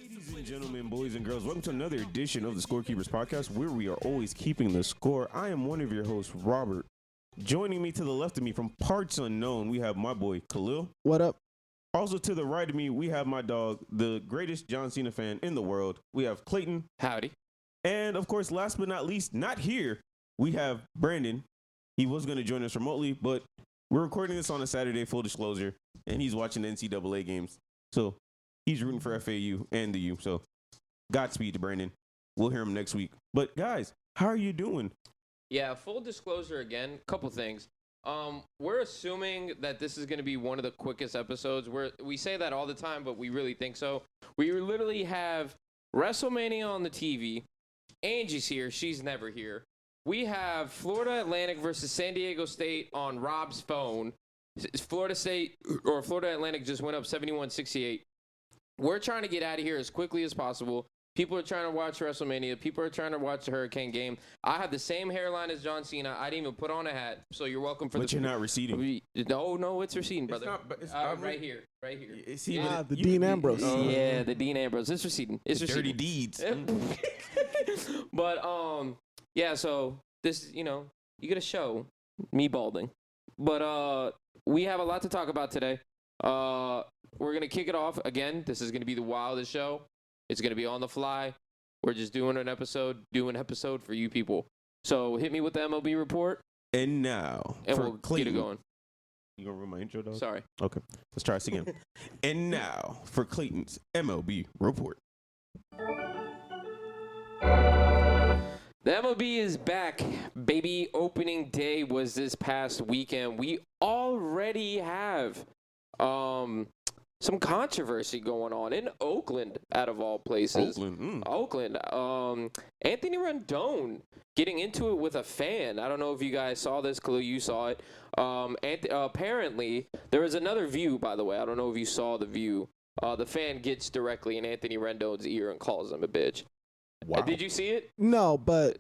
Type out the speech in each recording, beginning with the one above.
Ladies and gentlemen, boys and girls, welcome to another edition of the ScoreKeepers Podcast, where we are always keeping the score. I am one of your hosts, Robert. Joining me to the left of me from parts unknown, we have my boy, Khalil. What up? Also to the right of me, we have my dog, the greatest John Cena fan in the world. We have Clayton. Howdy. And, of course, last but not least, not here, we have Brandon. He was going to join us remotely, but we're recording this on a Saturday, full disclosure, and he's watching the NCAA games. So he's rooting for FAU and the U. So Godspeed to Brandon. We'll hear him next week. But, guys, how are you doing? Yeah, full disclosure again, couple things. We're assuming that this is going to be one of the quickest episodes. We say that all the time, but we really think so. We literally have WrestleMania on the TV. Angie's here. She's never here. We have Florida Atlantic versus San Diego State on Rob's phone. Florida Atlantic just went up 71-68. We're trying to get out of here as quickly as possible. People are trying to watch WrestleMania. People are trying to watch the Hurricane game. I have the same hairline as John Cena. I didn't even put on a hat, so you're welcome for But you're not receding. No, it's receding, brother. It's not, right here. It's The Dean Ambrose. Yeah, the Dean Ambrose. It's receding. It's receding. Dirty deeds. But, yeah, so this, you get a show, me balding. But we have a lot to talk about today. We're going to kick it off. Again, this is going to be the wildest show. It's going to be on the fly. We're just doing an episode for you people. So hit me with the MLB report. And now, and for we'll Clayton. get it going. You going to ruin my intro, dog? Sorry. Okay, let's try this again. And now, for Clayton's MLB report. The MLB is back, baby. Opening day was this past weekend. We already have some controversy going on in Oakland, out of all places. Oakland. Anthony Rendon getting into it with a fan. I don't know if you guys saw this. Khalil, you saw it. Apparently, there was another view, by the way. I don't know if you saw the view. The fan gets directly in Anthony Rendon's ear and calls him a bitch. Wow. Did you see it? No, but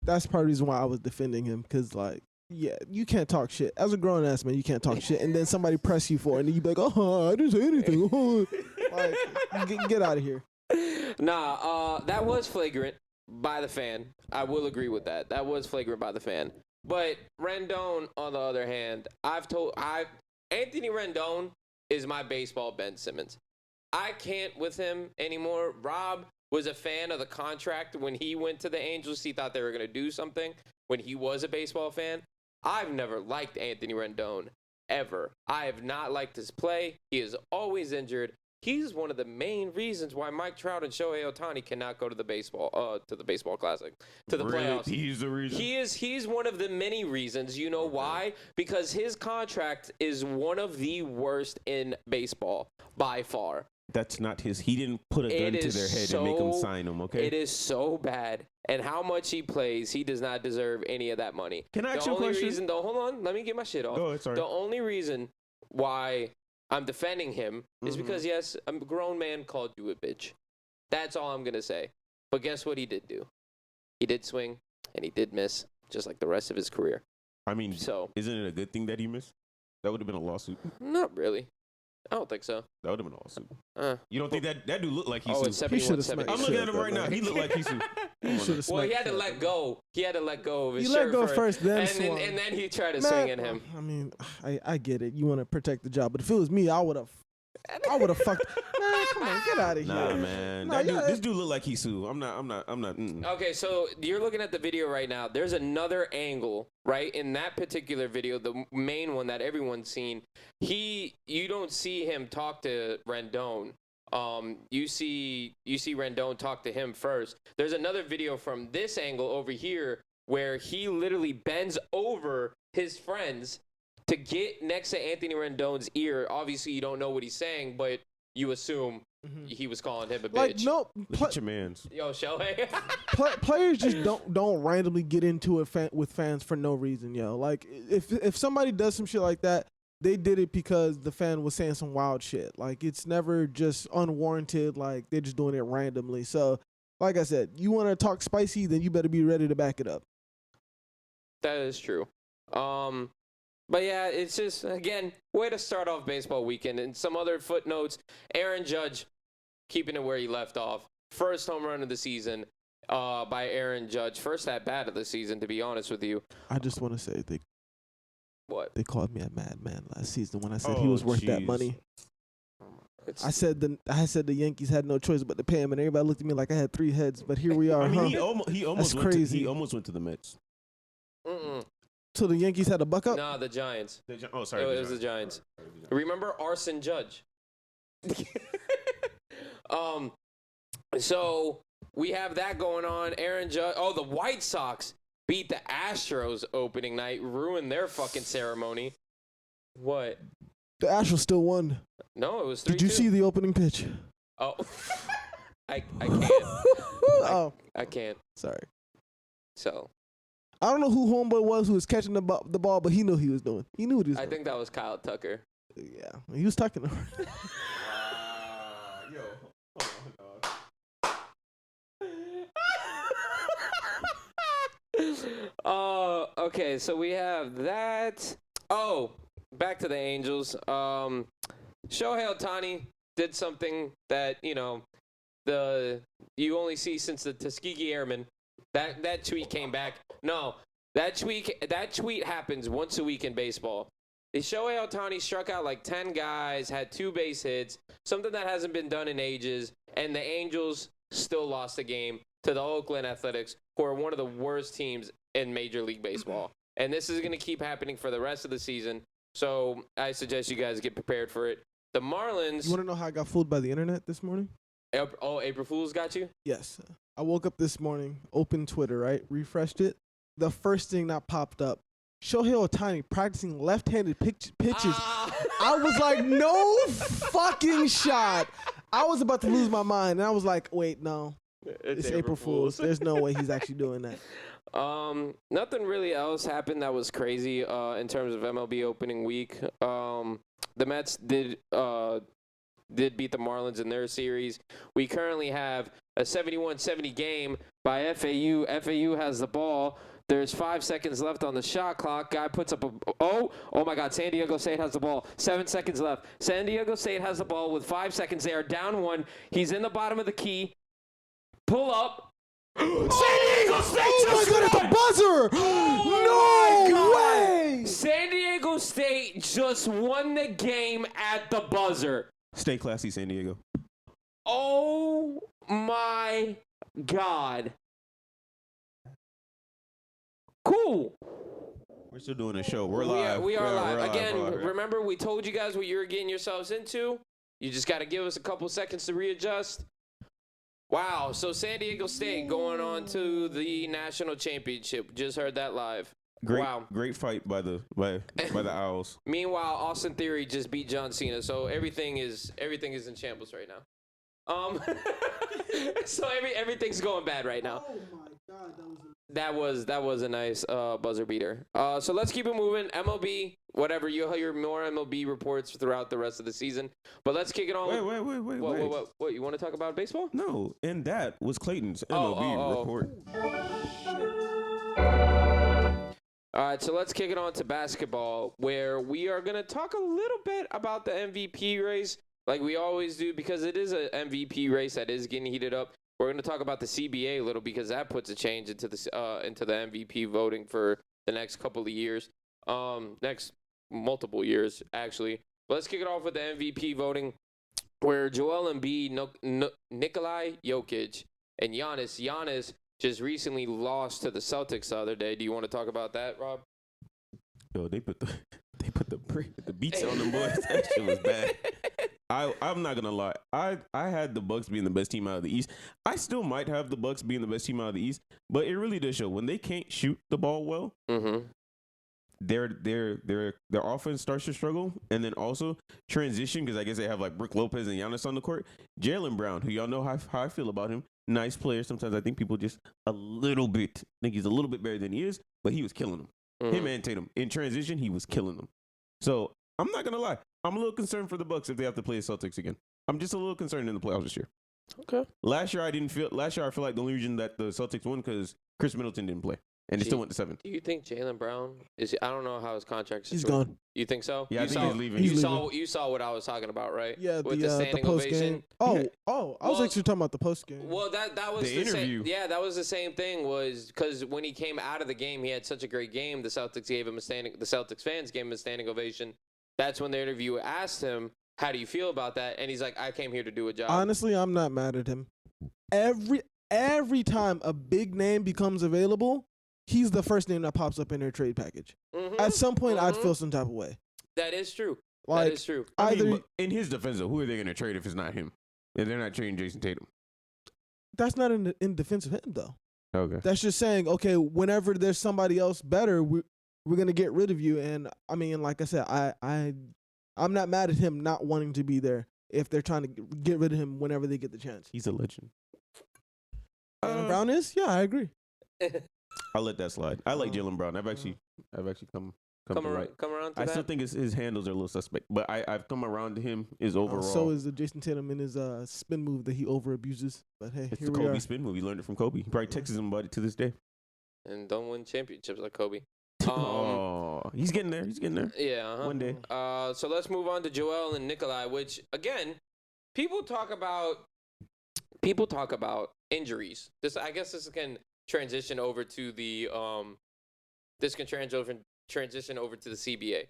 that's part of the reason why I was defending him, because, like, yeah, you can't talk shit. As a grown-ass man, you can't talk shit, and then somebody press you for it, and then you be like, oh, I didn't say anything. Like, get out of here. Nah, that was flagrant by the fan. I will agree with that. That was flagrant by the fan. But Rendon, on the other hand, Anthony Rendon is my baseball Ben Simmons. I can't with him anymore. Rob was a fan of the contract when he went to the Angels. He thought they were going to do something when he was a baseball fan. I've never liked Anthony Rendon, ever. I have not liked his play. He is always injured. He's one of the main reasons why Mike Trout and Shohei Ohtani cannot go to the baseball classic, to the playoffs. He's the reason. He's one of the many reasons. You know why? Because his contract is one of the worst in baseball by far. That's not his. He didn't put a gun to their head and make them sign him, okay? It is so bad. And how much he plays, he does not deserve any of that money. Can I ask you a question? Hold on. Let me get my shit off. Go ahead, sorry. The only reason why I'm defending him is because, yes, a grown man called you a bitch. That's all I'm going to say. But guess what he did do? He did swing, and he did miss, just like the rest of his career. I mean, isn't it a good thing that he missed? That would have been a lawsuit. Not really. I don't think so. That would have been a lawsuit. You don't think that dude looked like he sued? It's 71. I'm looking at him right now. He looked like he sued. Well, he had to let go. He had to let go of his shirt. You let go first, then swung. And then he tried to swing at him. I mean, I get it. You want to protect the job, but if it was me, I would have fucked. Man, come on, get out of here. Nah, man. This dude looked like he sued. I'm not. Okay, so you're looking at the video right now. There's another angle, right? In that particular video, the main one that everyone's seen, you don't see him talk to Rendon. You see Rendon talk to him first. There's another video from this angle over here where he literally bends over his friends to get next to Anthony Rendon's ear. Obviously, you don't know what he's saying, but you assume he was calling him a bitch. Like, no, Look at your mans. Yo, Shohei. Players just don't randomly get into it with fans for no reason, yo. Like, if somebody does some shit like that, they did it because the fan was saying some wild shit. Like, it's never just unwarranted. Like, they're just doing it randomly. So, like I said, you want to talk spicy, then you better be ready to back it up. That is true. But yeah, it's just, again, way to start off baseball weekend. And some other footnotes, Aaron Judge keeping it where he left off. First home run of the season by Aaron Judge. First at bat of the season, to be honest with you. I just want to say What? they called me a madman last season when I said he was worth that money. I said the Yankees had no choice but to pay him, and everybody looked at me like I had 3 heads. But here we are. I mean, huh? he almost That's went crazy. he almost went to the Mets. So the Yankees had a buck up. Nah, the Giants. Oh, sorry. It was the Giants. Remember Arson Judge? So we have that going on. Aaron Judge. Oh, the White Sox beat the Astros opening night, ruined their fucking ceremony. What? The Astros still won. No, it was 3-2. Did you see the opening pitch? Oh, I can't. Oh, I can't. sorry. So I don't know who homeboy was who was catching the ball, but he knew what he was doing. He knew what he was I doing. think that was Kyle Tucker. Yeah, he was talking to her. Okay, so we have that. Oh, back to the Angels. Shohei Ohtani did something that, you only see since the Tuskegee Airmen. That tweet came back. No, that tweet happens once a week in baseball. The Shohei Ohtani struck out like 10 guys, had 2 base hits, something that hasn't been done in ages, and the Angels still lost the game to the Oakland Athletics, who are one of the worst teams in Major League Baseball. And this is going to keep happening for the rest of the season. So I suggest you guys get prepared for it. The Marlins. You want to know how I got fooled by the internet this morning? Oh, April Fool's got you? Yes. I woke up this morning, opened Twitter, right? Refreshed it. The first thing that popped up, Shohei Ohtani practicing left-handed pitches. I was like, no fucking shot. I was about to lose my mind. And I was like, wait, no. It's April Fool's. There's no way he's actually doing that. Nothing really else happened that was crazy in terms of MLB opening week. The Mets did beat the Marlins in their series. We currently have a 71-70 game by FAU. FAU has the ball. There's 5 seconds left on the shot clock. Guy puts up oh my God, San Diego State has the ball. 7 seconds left. San Diego State has the ball with 5 seconds. They are down 1. He's in the bottom of the key. Pull up. San Diego State just God, it's a buzzer! No way! San Diego State just won the game at the buzzer. Stay classy, San Diego. Oh my God. Cool. We're still doing a show. We're live. We are live. Again, live. remember we told you guys what you were getting yourselves into. You just got to give us a couple seconds to readjust. Wow. So San Diego State going on to the national championship. Just heard that live. Great fight by the Owls. Meanwhile, Austin Theory just beat John Cena, so everything is in shambles right now. So everything's going bad right now. Oh my God, that was a nice buzzer beater. So let's keep it moving. MLB, whatever, you'll hear more MLB reports throughout the rest of the season. But let's kick it on. Wait. What? You want to talk about baseball? No, and that was Clayton's MLB report. All right, so let's kick it on to basketball, where we are going to talk a little bit about the MVP race, like we always do, because it is an MVP race that is getting heated up. We're going to talk about the CBA a little because that puts a change into the MVP voting for the next couple of years, next multiple years, actually. But let's kick it off with the MVP voting, where Joel Embiid, Nikolai Jokic, and Giannis just recently lost to the Celtics the other day. Do you want to talk about that, Rob? Yo, they put the beats on them boys. That shit was bad. I'm not gonna lie. I had the Bucks being the best team out of the East. I still might have the Bucks being the best team out of the East, but it really does show when they can't shoot the ball well. Mm-hmm. Their offense starts to struggle, and then also transition because I guess they have like Brook Lopez and Giannis on the court. Jaylen Brown, who y'all know how I feel about him, nice player. Sometimes I think people just think he's a little bit better than he is, but he was killing them. Mm-hmm. Him and Tatum in transition, he was killing them. So I'm not gonna lie, I'm a little concerned for the Bucks if they have to play the Celtics again. I'm just a little concerned in the playoffs this year. Okay. Last year I feel like the only reason that the Celtics won because Chris Middleton didn't play. and they still went to 7th. Do you think Jaylen Brown is? I don't know how his contract. He's gone. You think so? Yeah, I think he's leaving. You saw what I was talking about, right? Yeah, with the post game. I was actually talking about the post game. Well, that was the interview. That was the same thing. Was because when he came out of the game, he had such a great game. The Celtics fans gave him a standing ovation. That's when the interviewer asked him, "How do you feel about that?" And he's like, "I came here to do a job." Honestly, I'm not mad at him. Every time a big name becomes available, he's the first name that pops up in their trade package. Mm-hmm. At some point, I'd feel some type of way. That is true. Like, that is true. I mean, in his defense, though, who are they going to trade if it's not him? If they're not trading Jason Tatum. That's not in defense of him, though. Okay. That's just saying, okay, whenever there's somebody else better, we're going to get rid of you. And, I mean, like I said, I'm not mad at him not wanting to be there if they're trying to get rid of him whenever they get the chance. He's a legend. Jaylen Brown is? Yeah, I agree. I'll let that slide. I like Jaylen Brown. I've actually come around to I that. still think his handles are a little suspect, but I've come around to him. Is overall. So is the Jason Tatum in his spin move that he over abuses. But hey, It's here the we Kobe are. spin move. He learned it from Kobe. He probably texts him about it to this day. And don't win championships like Kobe. He's getting there. He's getting there. Yeah. Uh-huh. One day. So let's move on to Joel and Nikolai, which again, people talk about injuries. I guess this can transition over to the transition over to the CBA.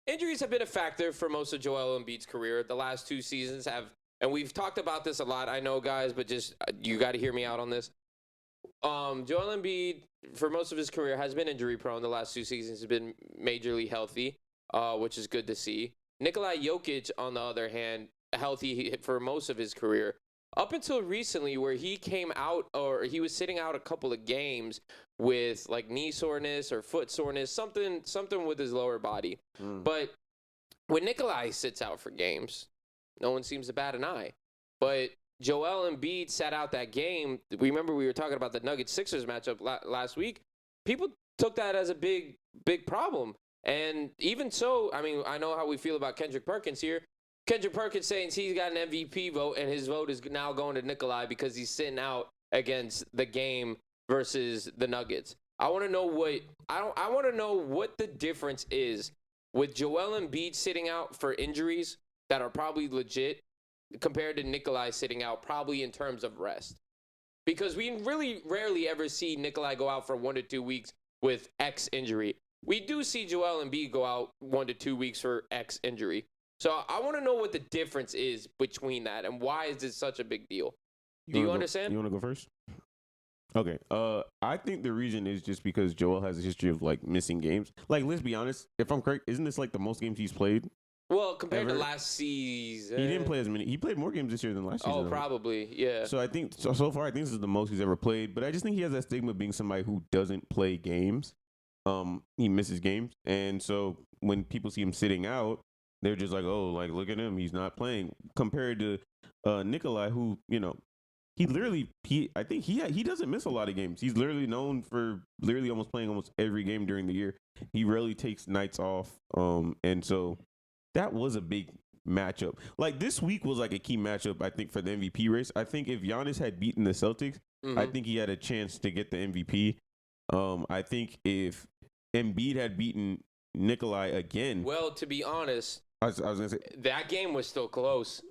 Injuries have been a factor for most of Joel Embiid's career. The last 2 seasons have, and we've talked about this a lot. I know, guys, but just you got to hear me out on this. Joel Embiid, for most of his career, has been injury prone. The last 2 seasons has been majorly healthy, which is good to see. Nikola Jokic, on the other hand, healthy for most of his career. Up until recently, where he came out, or he was sitting out a couple of games with like knee soreness or foot soreness, something with his lower body. But when Nikolai sits out for games, no one seems to bat an eye. But Joel Embiid sat out that game. Remember, we were talking about the Nuggets-Sixers matchup last week. People took that as a big problem. And even so, I mean, I know how we feel about Kendrick Perkins here. Kendrick Perkins saying he's got an MVP vote, and his vote is now going to Nikolai because he's sitting out against the game versus the Nuggets. I want to know what the difference is with Joel Embiid sitting out for injuries that are probably legit compared to Nikolai sitting out probably in terms of rest. Because we really rarely ever see Nikolai go out for 1 to 2 weeks with X injury. We do see Joel Embiid go out 1 to 2 weeks for X injury. So I want to know what the difference is between that and why is this such a big deal? Do you understand? You want to go first? Okay. I think the reason is just because Joel has a history of like missing games. Like, let's be honest. If I'm correct, isn't this like the most games he's played? Well, compared ever? to last season, He didn't play as many. He played more games this year than last season. Oh, probably, yeah. So I think so far, I think this is the most he's ever played. But I just think he has that stigma of being somebody who doesn't play games. He misses games, and so when people see him sitting out, they're just like, oh, like, look at him. He's not playing. Compared to Nikolai, who, you know, I think he doesn't miss a lot of games. He's literally known for literally almost playing almost every game during the year. He rarely takes nights off. And so that was a big matchup. Like, this week was like a key matchup, I think, for the MVP race. I think if Giannis had beaten the Celtics, I think he had a chance to get the MVP. I think if Embiid had beaten Nikolai again. Well, to be honest, I was gonna say that game was still close.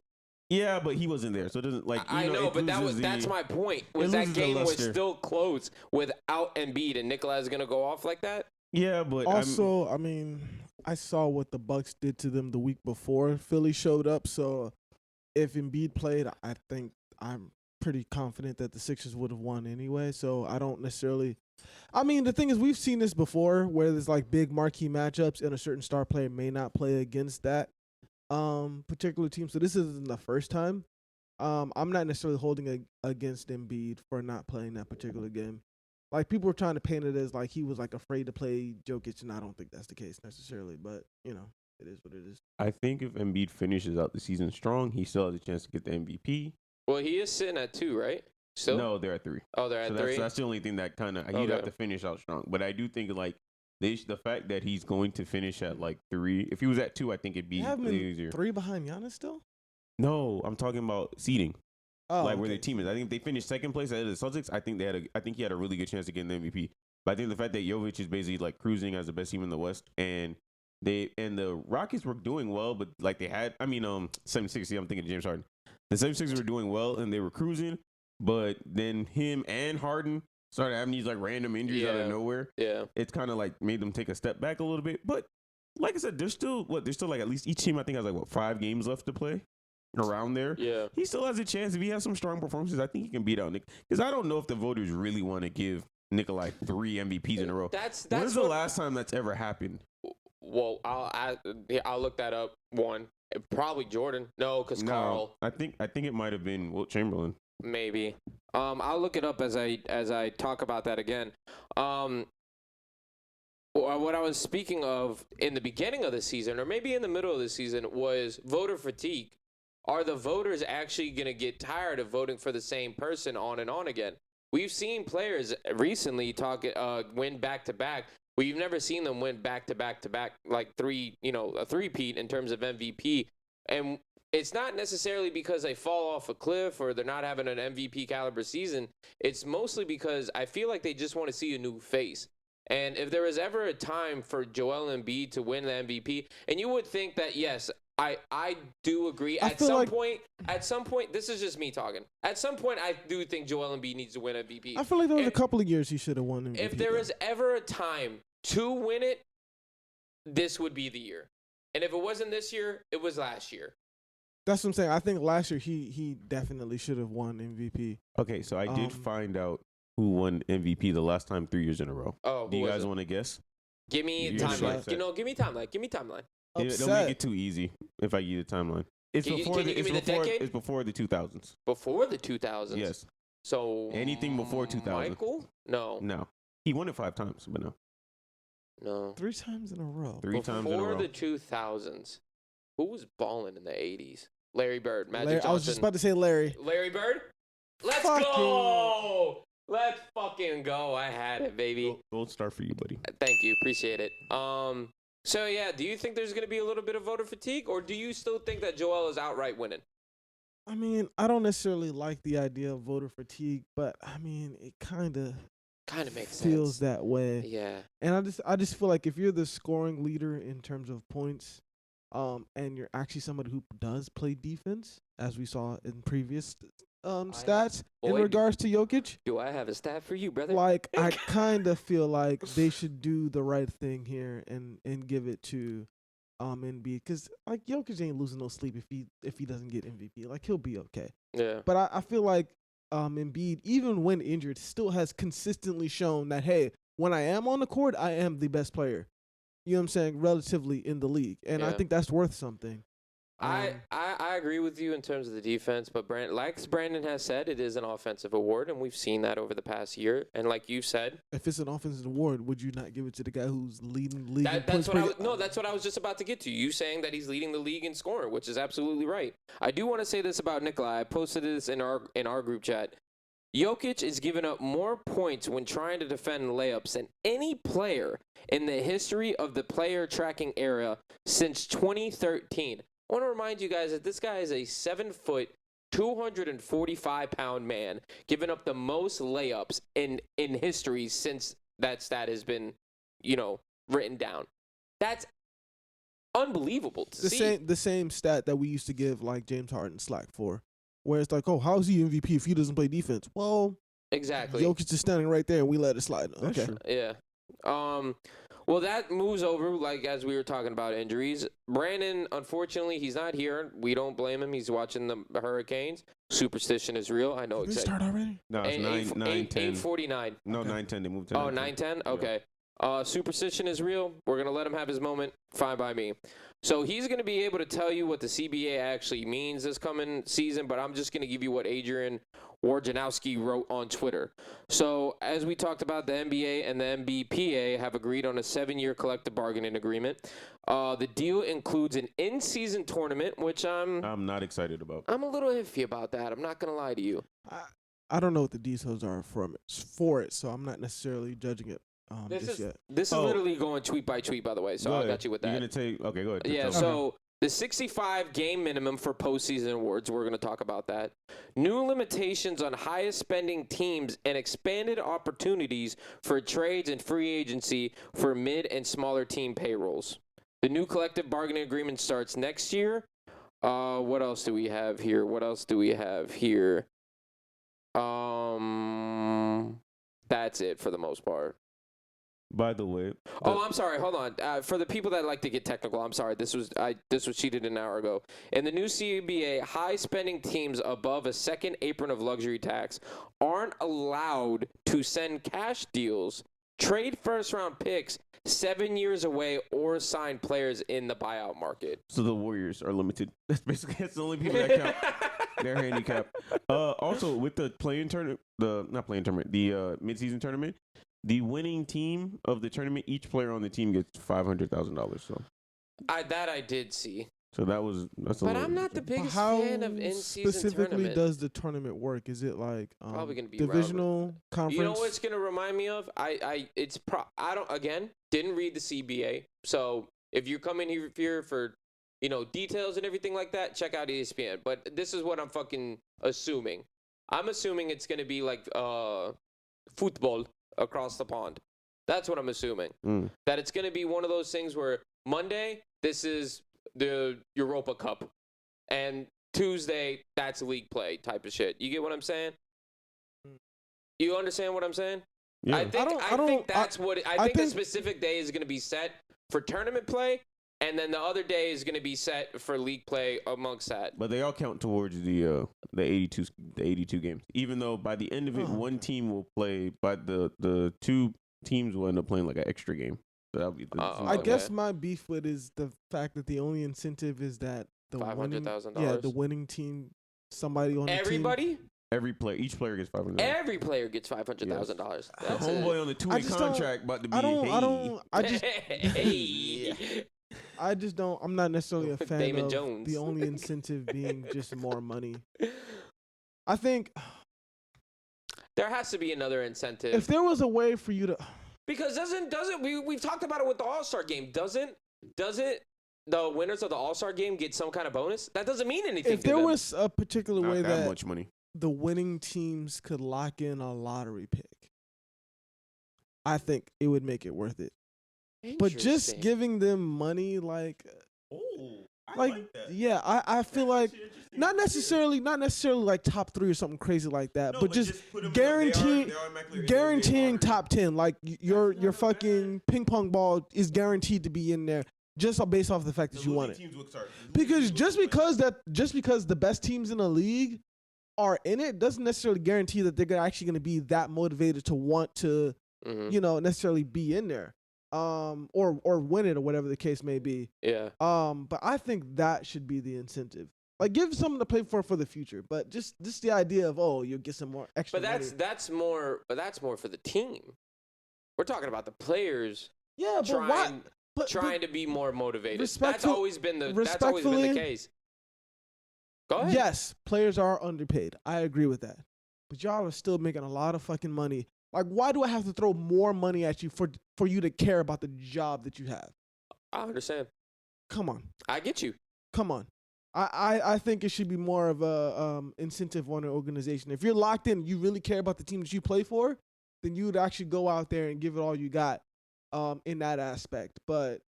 Yeah, but he wasn't there, so it doesn't like. I know, but that's my point. Was that game was still close without Embiid, and Nikolai is gonna go off like that? Yeah, but also, I mean, I saw what the Bucks did to them the week before Philly showed up. So if Embiid played, I think I'm pretty confident that the Sixers would have won anyway. So I don't necessarily. I mean, the thing is, we've seen this before where there's like big marquee matchups and a certain star player may not play against that particular team. So this isn't the first time. I'm not necessarily holding against Embiid for not playing that particular game. Like, people were trying to paint it as like he was like afraid to play Jokic, and I don't think that's the case necessarily. But, you know, it is what it is. I think if Embiid finishes out the season strong, he still has a chance to get the MVP. Well, he is sitting at 2, right? Still? No, they're at 3. Oh, they're at 3? That's the only thing that kind of you'd have to finish out strong. But I do think like the fact that he's going to finish at like 3. If he was at 2, I think it'd be easier. 3 behind Giannis still? No, I'm talking about seeding. Oh, like where their team is. I think if they finished second place ahead of the Celtics, I think he had a really good chance to get an MVP. But I think the fact that Jovic is basically like cruising as the best team in the West, and the Rockets were doing well, but like 76ers. I'm thinking James Harden. The 76ers were doing well and they were cruising, but then him and Harden started having these like random injuries out of nowhere. Yeah, it's kind of like made them take a step back a little bit. But like I said, there's still like at least each team I think has like 5 games left to play. Around there, yeah, he still has a chance if he has some strong performances. I think he can beat out Nick, because I don't know if the voters really want to give Nikolai 3 MVPs in a row. When's the last time that's ever happened? Well, I'll look that up. One, probably Jordan. No, because Carl. I think it might have been Wilt Chamberlain. Maybe. I'll look it up as I talk about that again. What I was speaking of in the beginning of the season, or maybe in the middle of the season, was voter fatigue. Are the voters actually going to get tired of voting for the same person on and on again? We've seen players recently win back-to-back. We've never seen them win back-to-back, like a three-peat in terms of MVP. And it's not necessarily because they fall off a cliff or they're not having an MVP caliber season. It's mostly because I feel like they just want to see a new face. And if there was ever a time for Joel Embiid to win the MVP, and you would think that, yes, I do agree. At some point, this is just me talking. At some point, I do think Joel Embiid needs to win MVP. I feel like there was a couple of years he should have won MVP. If there was ever a time to win it, this would be the year. And if it wasn't this year, it was last year. That's what I'm saying. I think last year he definitely should have won MVP. Okay, so I did find out who won MVP the last time 3 years in a row. Oh, do you guys want to guess? Give me timeline. Give me timeline. Give me timeline. Don't make it too easy if I give you the timeline. It's before the 2000s. Before the 2000s? Yes. So anything before 2000. Michael? No. He won it 5 times, but no. No. 3 times in a row. Times in a row. Before the 2000s, who was balling in the 80s? Larry Bird, Magic Johnson. I was just about to say Larry. Larry Bird? Let's go! Let's fucking go. I had it, baby. Gold star for you, buddy. Thank you. Appreciate it. So, yeah, do you think there's going to be a little bit of voter fatigue, or do you still think that Joel is outright winning? I mean, I don't necessarily like the idea of voter fatigue, but, I mean, it kind of makes feels sense. that way. Yeah. And I just feel like if you're the scoring leader in terms of points, and you're actually somebody who does play defense, as we saw in previous stats in regards to Jokic. Do I have a stat for you, brother? Like, I kind of feel like they should do the right thing here and give it to Embiid, because like Jokic ain't losing no sleep if he doesn't get MVP. Like, he'll be okay. Yeah. But I feel like Embiid, even when injured, still has consistently shown that, hey, when I am on the court, I am the best player. You know what I'm saying? Relatively in the league, and I think that's worth something. I agree with you in terms of the defense, but like Brandon has said, it is an offensive award, and we've seen that over the past year. And like you said, if it's an offensive award, would you not give it to the guy who's leading the league? That's what I was just about to get to. You saying that he's leading the league in scoring, which is absolutely right. I do want to say this about Nikolai. I posted this in our group chat. Jokic is giving up more points when trying to defend layups than any player in the history of the player tracking era since 2013. I want to remind you guys that this guy is a 7-foot, 245-pound man, giving up the most layups in history since that stat has been, written down. That's unbelievable to see. The same stat that we used to give like James Harden slack for, where it's like, oh, how's he MVP if he doesn't play defense? Well, exactly. Jokic is standing right there, and we let it slide. Okay. Yeah. Well, that moves over, like, as we were talking about injuries. Brandon, unfortunately, he's not here. We don't blame him. He's watching the Hurricanes. Superstition is real. I know Did exactly. they start already? No, it's 9:10. 8:49. No, 9:10. They moved to 9:10? Okay. Superstition is real. We're going to let him have his moment. Fine by me. So he's going to be able to tell you what the CBA actually means this coming season, but I'm just going to give you what Adrian Wojnarowski wrote on Twitter. So as we talked about, the NBA and the NBPA have agreed on a 7-year collective bargaining agreement. The deal includes an in-season tournament, which I'm not excited about. I'm a little iffy about that. I'm not going to lie to you. I don't know what the details are for it, so I'm not necessarily judging it. This is literally going tweet by tweet, by the way, so I got you with that. You're going to take – okay, go ahead. Yeah, so The 65 game minimum for postseason awards, we're going to talk about that. New limitations on highest spending teams and expanded opportunities for trades and free agency for mid and smaller team payrolls. The new collective bargaining agreement starts next year. What else do we have here? That's it for the most part. By the way. I'm sorry. Hold on. For the people that like to get technical, I'm sorry. This was cheated an hour ago. In the new CBA, high-spending teams above a second apron of luxury tax aren't allowed to send cash deals, trade first-round picks 7 years away, or sign players in the buyout market. So the Warriors are limited. That's the only people that count. They're handicapped. Also, with the the mid-season tournament, the winning team of the tournament, each player on the team gets $500,000. So I did see. So that's. But I'm not the biggest fan of in-season tournament. How specifically does the tournament work? Is it like probably gonna be divisional conference? You know what it's gonna remind me of? I didn't read the CBA. So if you're coming here for details and everything like that, check out ESPN. But this is what I'm fucking assuming. I'm assuming it's gonna be like football across the pond. That's what I'm assuming. That it's gonna be one of those things where Monday this is the Europa Cup, and Tuesday that's league play type of shit. You get what I'm saying? You understand what I'm saying? Yeah. I think the specific day is going to be set for tournament play, and then the other day is going to be set for league play amongst that. But they all count towards the 82 games. Even though by the end of it, one team will play, but the two teams will end up playing like an extra game. So that'll be I guess my beef with is the fact that the only incentive is that the $500,000. Yeah, the winning team, somebody on the everybody. Team, each player gets $500,000. Every player gets $500,000. Yes. Homeboy on the 2-way contract about to be. I just don't. I'm not necessarily a fan Damon of Jones. The only incentive being just more money. I think there has to be another incentive. If there was a way for you to. Because we've talked about it with the All-Star game. Doesn't the winners of the All-Star game get some kind of bonus? That doesn't mean anything. If there was a particular way that much money, the winning teams could lock in a lottery pick, I think it would make it worth it. But just giving them money, I like that. Yeah, I feel like not necessarily like top 3 or something crazy like that, but just guaranteeing top 10. Like your fucking ping pong ball is guaranteed to be in there just based off the fact that you won it. Because just because the best teams in the league are in it doesn't necessarily guarantee that they're actually going to be that motivated to want to, necessarily be in there. Or win it or whatever the case may be. Yeah. But I think that should be the incentive. Like, give something to play for the future. But just the idea of you'll get some more extra. But that's more for the team. We're talking about the players. Yeah, but trying to be more motivated. That's always been the case. Go ahead. Yes, players are underpaid. I agree with that. But y'all are still making a lot of fucking money. Like, why do I have to throw more money at you for you to care about the job that you have? I understand. Come on. I get you. Come on. I think it should be more of a incentive on an organization. If you're locked in, you really care about the team that you play for, then you would actually go out there and give it all you got in that aspect. But,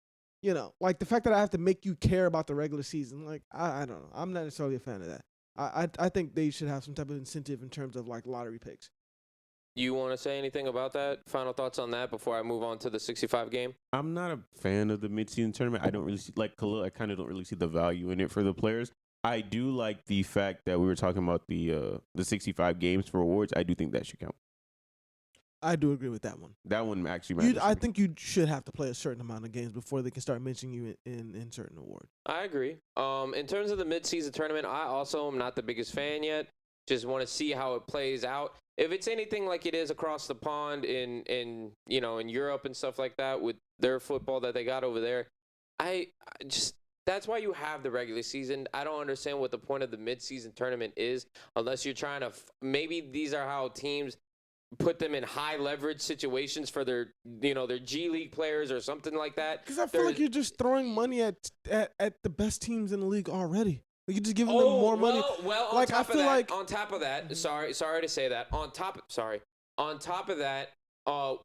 like the fact that I have to make you care about the regular season, like, I don't know. I'm not necessarily a fan of that. I think they should have some type of incentive in terms of, like, lottery picks. You want to say anything about that? Final thoughts on that before I move on to the 65 game? I'm not a fan of the mid-season tournament. I don't really see, like Khalil, I kind of don't really see the value in it for the players. I do like the fact that we were talking about the 65 games for awards. I do think that should count. I do agree with that one. That one actually matters. I think you should have to play a certain amount of games before they can start mentioning you in certain awards. I agree. In terms of the mid-season tournament, I also am not the biggest fan yet. Just want to see how it plays out. If it's anything like it is across the pond in Europe and stuff like that with their football that they got over there, I just that's why you have the regular season. I don't understand what the point of the mid-season tournament is unless you're trying to maybe these are how teams put them in high leverage situations for their G League players or something like that. Because I feel like you're just throwing money at the best teams in the league already. Like, you're just giving them more money. Well, like, I feel like on top of that, sorry to say that. On top of that,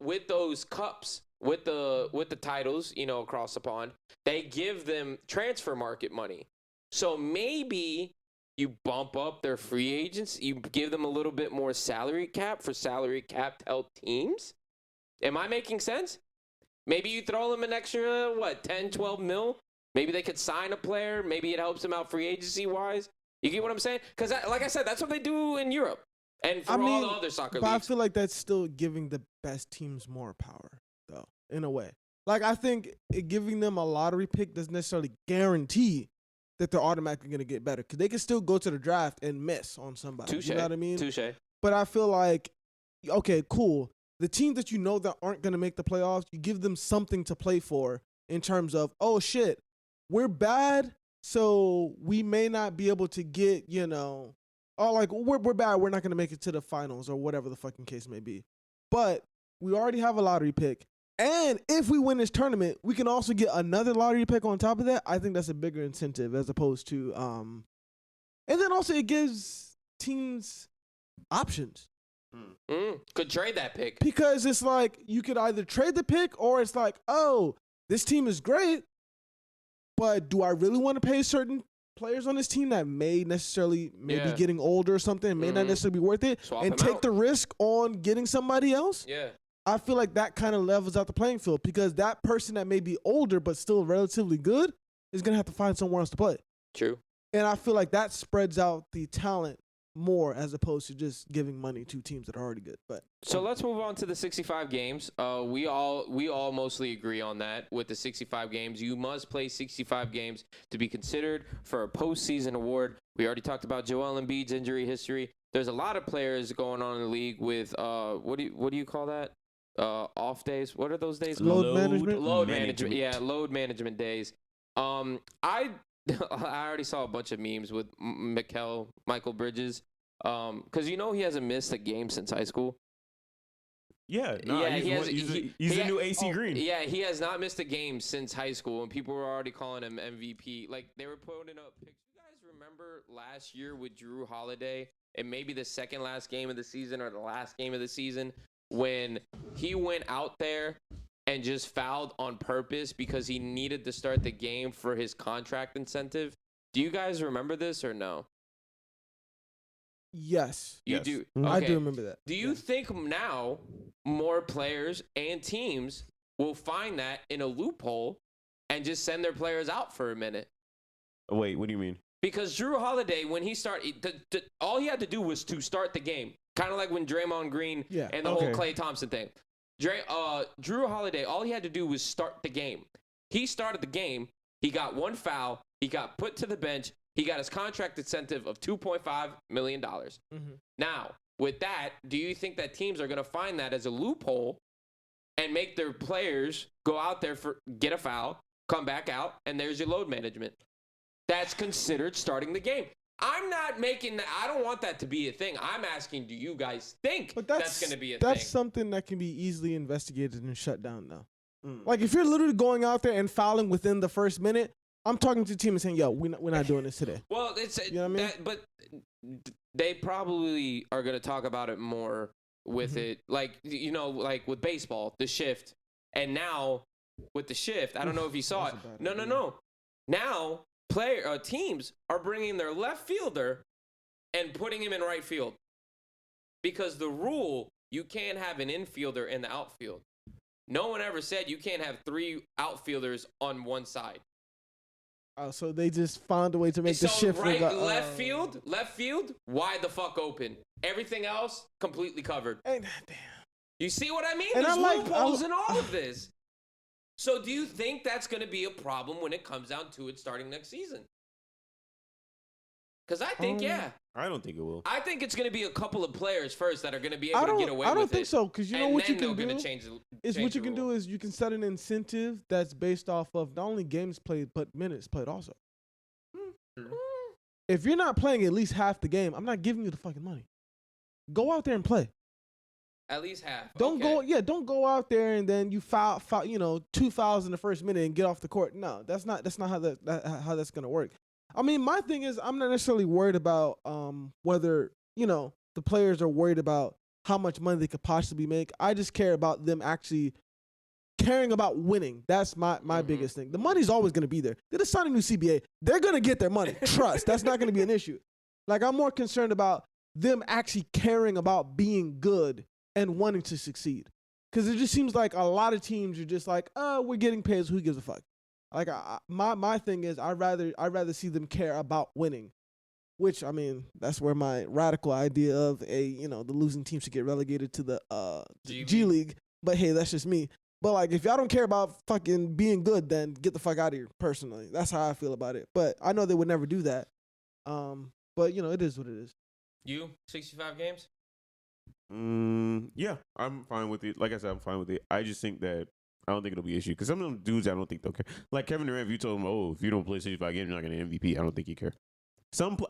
with those cups, with the titles, across the pond, they give them transfer market money. So maybe you bump up their free agents. You give them a little bit more salary cap for salary cap held teams. Am I making sense? Maybe you throw them an extra, 10, 12 mil? Maybe they could sign a player. Maybe it helps them out free agency-wise. You get what I'm saying? Because, like I said, that's what they do in Europe and for all the other soccer leagues. But I feel like that's still giving the best teams more power, though, in a way. Like, I think giving them a lottery pick doesn't necessarily guarantee that they're automatically going to get better. Because they can still go to the draft and miss on somebody. Touche. You know what I mean? Touche. But I feel like, okay, cool. The teams that that aren't going to make the playoffs, you give them something to play for in terms of, oh, shit, we're bad, so we may not be able to get, we're bad, we're not going to make it to the finals or whatever the fucking case may be. But we already have a lottery pick. And if we win this tournament, we can also get another lottery pick on top of that. I think that's a bigger incentive as opposed to and then also it gives teams options. Could trade that pick. Because it's like you could either trade the pick or it's like, oh, this team is great, but do I really want to pay certain players on this team that may necessarily be getting older or something, may not necessarily be worth it, Swap and take the risk on getting somebody else? Yeah. I feel like that kind of levels out the playing field because that person that may be older but still relatively good is going to have to find somewhere else to play. True. And I feel like that spreads out the talent more as opposed to just giving money to teams that are already good. But so let's move on to the 65 games. We all mostly agree on that with the 65 games. You must play 65 games to be considered for a postseason award. We already talked about Joel Embiid's injury history. There's a lot of players going on in the league with what do you call that? Off days. What are those days called? Load management. Load management. Yeah, load management days. I already saw a bunch of memes with Michael Bridges, because he hasn't missed a game since high school. Yeah, he's a new AC Green. Yeah, he has not missed a game since high school, and people were already calling him MVP. Like, they were putting up pictures. You guys remember last year with Drew Holiday, and maybe the second last game of the season or the last game of the season, when he went out there and just fouled on purpose because he needed to start the game for his contract incentive? Do you guys remember this or no? Yes. You do? Okay. I do Okay. remember that. Do you think now more players and teams will find that in a loophole and just send their players out for a minute? Wait, what do you mean? Because Drew Holiday, when he started, all he had to do was to start the game. Kind of like when Draymond Green and the whole Klay Thompson thing. Drew Holiday, all he had to do was start the game. He started the game. He got one foul. He got put to the bench. He got his contract incentive of $2.5 million. Mm-hmm. Now, with that, do you think that teams are going to find that as a loophole and make their players go out there get a foul, come back out, and there's your load management? That's considered starting the game. I'm not making that. I don't want that to be a thing. I'm asking, do you guys think that's going to be a thing? That's something that can be easily investigated and shut down now. Like, if you're literally going out there and fouling within the first minute, I'm talking to the team and saying, yo, we're not doing this today. Well, it's you know what I mean? But they probably are going to talk about it more with it. Like, like with baseball, the shift. And now with the shift, I don't know if you saw it. No. Now teams are bringing their left fielder and putting him in right field. Because the rule, you can't have an infielder in the outfield. No one ever said you can't have three outfielders on one side. So they just found a way to make the shift. Left field, wide the fuck open. Everything else, completely covered. Damn. You see what I mean? And There's loopholes in all of this. So do you think that's going to be a problem when it comes down to it starting next season? Because I think, I don't think it will. I think it's going to be a couple of players first that are going to be able to get away with it. I don't think so, because you know what you can do? What you can do is you can set an incentive that's based off of not only games played, but minutes played also. If you're not playing at least half the game, I'm not giving you the fucking money. Go out there and play. At least half. Don't go out there and then you foul 2 fouls in the first minute and get off the court. No, that's not how that's gonna work. I mean, my thing is I'm not necessarily worried about whether the players are worried about how much money they could possibly make. I just care about them actually caring about winning. That's my biggest thing. The money's always going to be there. They just signed a new CBA. They're going to get their money. Trust. That's not going to be an issue. Like, I'm more concerned about them actually caring about being good and wanting to succeed. Because it just seems like a lot of teams are just like, oh, we're getting paid, so who gives a fuck? Like, my thing is I'd rather see them care about winning. Which, I mean, that's where my radical idea of the losing team should get relegated to the G League. But hey, that's just me. But like, if y'all don't care about fucking being good, then get the fuck out of here. Personally, that's how I feel about it. But I know they would never do that. But it is what it is. You 65 games? Yeah, I'm fine with it. Like I said, I'm fine with it. I just think that I don't think it'll be an issue because some of them dudes I don't think they'll care. Like Kevin Durant, if you told him, oh, if you don't play 65 games, you're not gonna MVP. I don't think he care.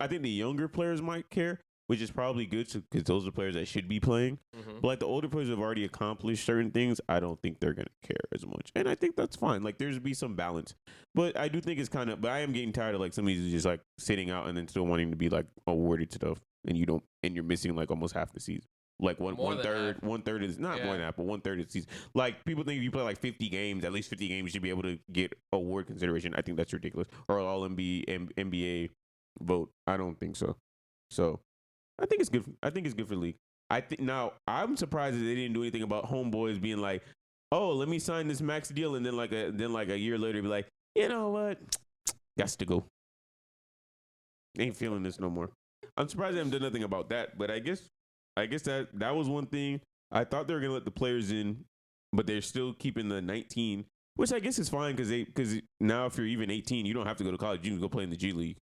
I think the younger players might care, which is probably good because those are players that should be playing. But like the older players who have already accomplished certain things, I don't think they're gonna care as much, and I think that's fine. Like there's be some balance, but I do think it's but I am getting tired of like some of these just like sitting out and then still wanting to be like awarded stuff, and you're missing like almost half the season. Like one third is not more than that, but 1/3 of the season. Like people think if you play like 50 games, at least 50 games, you should be able to get award consideration. I think that's ridiculous. Or all NBA vote. I don't think so. So I think it's good. I think it's good for the league. Now I'm surprised that they didn't do anything about homeboys being like, oh, let me sign this max deal, and then like a year later be like, you know what, got to go. Ain't feeling this no more. I'm surprised they haven't done nothing about that. But I guess that was one thing. I thought they were gonna let the players in, but they're still keeping the 19, which I guess is fine because now if you're even 18, you don't have to go to college. You can go play in the G League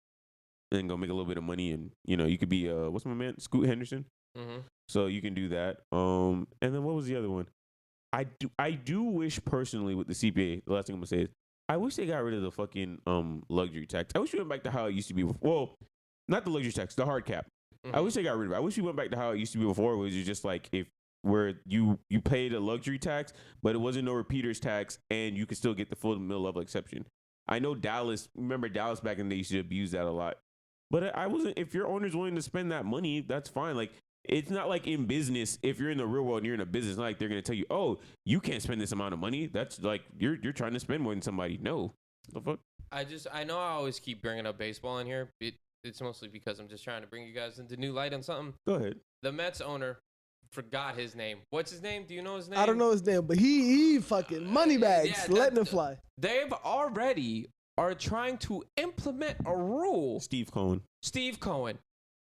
and go make a little bit of money, and you could be what's my man, Scoot Henderson. So you can do that. And then what was the other one? I do wish personally with the CPA. The last thing I'm gonna say is I wish they got rid of the fucking luxury tax. I wish we went back to how it used to be before. Well, not the luxury tax, the hard cap. I wish they got rid of it. I wish we went back to how it used to be before, which is just like where you paid a luxury tax, but it wasn't no repeaters tax, and you could still get the full middle level exception. I know Dallas. Remember Dallas back in the day used to abuse that a lot. But I wasn't. If your owner's willing to spend that money, that's fine. Like it's not like in business. If you're in the real world and you're in a business, not like they're gonna tell you, oh, you can't spend this amount of money. That's like you're trying to spend more than somebody. No, the fuck. I know I always keep bringing up baseball in here. It's mostly because I'm just trying to bring you guys into new light on something. Go ahead. The Mets owner, forgot his name. What's his name? Do you know his name? I don't know his name, but he fucking money bags, letting it fly. They've already are trying to implement a rule. Steve Cohen.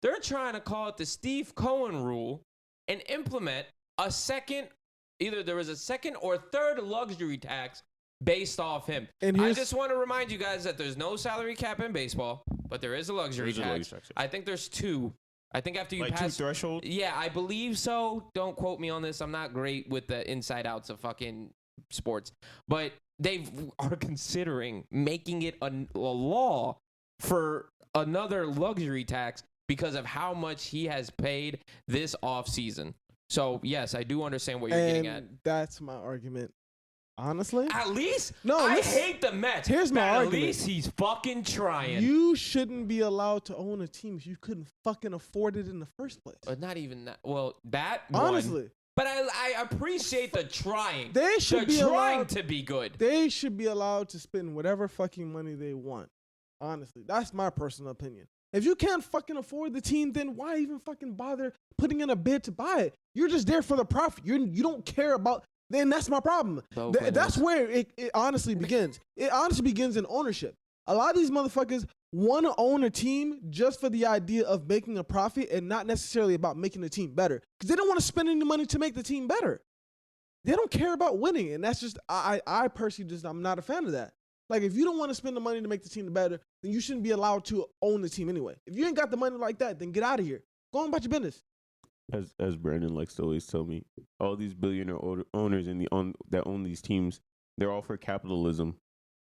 They're trying to call it the Steve Cohen rule and implement either there was a second or third luxury tax based off him. And I just want to remind you guys that there's no salary cap in baseball, but there is a luxury tax. I think there's two. I think after you pass two threshold. Yeah, I believe so. Don't quote me on this. I'm not great with the inside outs of fucking sports, but they are considering making it a law for another luxury tax because of how much he has paid this offseason. So yes, I do understand what you're getting at. That's my argument. Honestly, at least I hate the Mets. Here's my argument. At least he's fucking trying. You shouldn't be allowed to own a team if you couldn't fucking afford it in the first place. Not even that. Well, that honestly. One, but I appreciate the trying. They should be trying to be good. They should be allowed to spend whatever fucking money they want. Honestly, that's my personal opinion. If you can't fucking afford the team, then why even fucking bother putting in a bid to buy it? You're just there for the profit. You don't care about. Then that's my problem. That's where it honestly begins. It honestly begins in ownership. A lot of these motherfuckers want to own a team just for the idea of making a profit and not necessarily about making the team better. Because they don't want to spend any money to make the team better. They don't care about winning. And that's just, I personally I'm not a fan of that. Like, if you don't want to spend the money to make the team better, then you shouldn't be allowed to own the team anyway. If you ain't got the money like that, then get out of here. Go on about your business. As Brandon likes to always tell me, all these billionaire owners that own these teams, they're all for capitalism.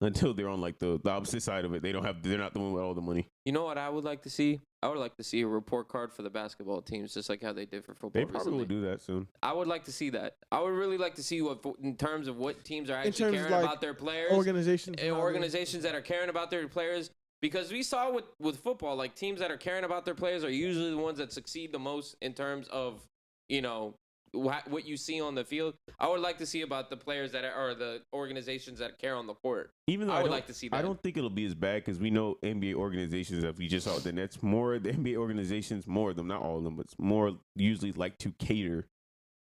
until they're on like the opposite side of it. They're not the one with all the money. You know what I would like to see? I would like to see a report card for the basketball teams, just like how they did for football. They probably recently. will do that soon. I would like to see that. I would really like to see what, in terms of what teams are actually caring like about their players, organizations that are caring about their players. Because we saw with football, like teams that are caring about their players are usually the ones that succeed the most in terms of, what you see on the field. I would like to see about the players or the organizations that care on the court. Even though I would like to see that. I don't think it'll be as bad because we know NBA organizations, if we just saw the Nets, more the NBA organizations, more of them, not all of them, but more usually like to cater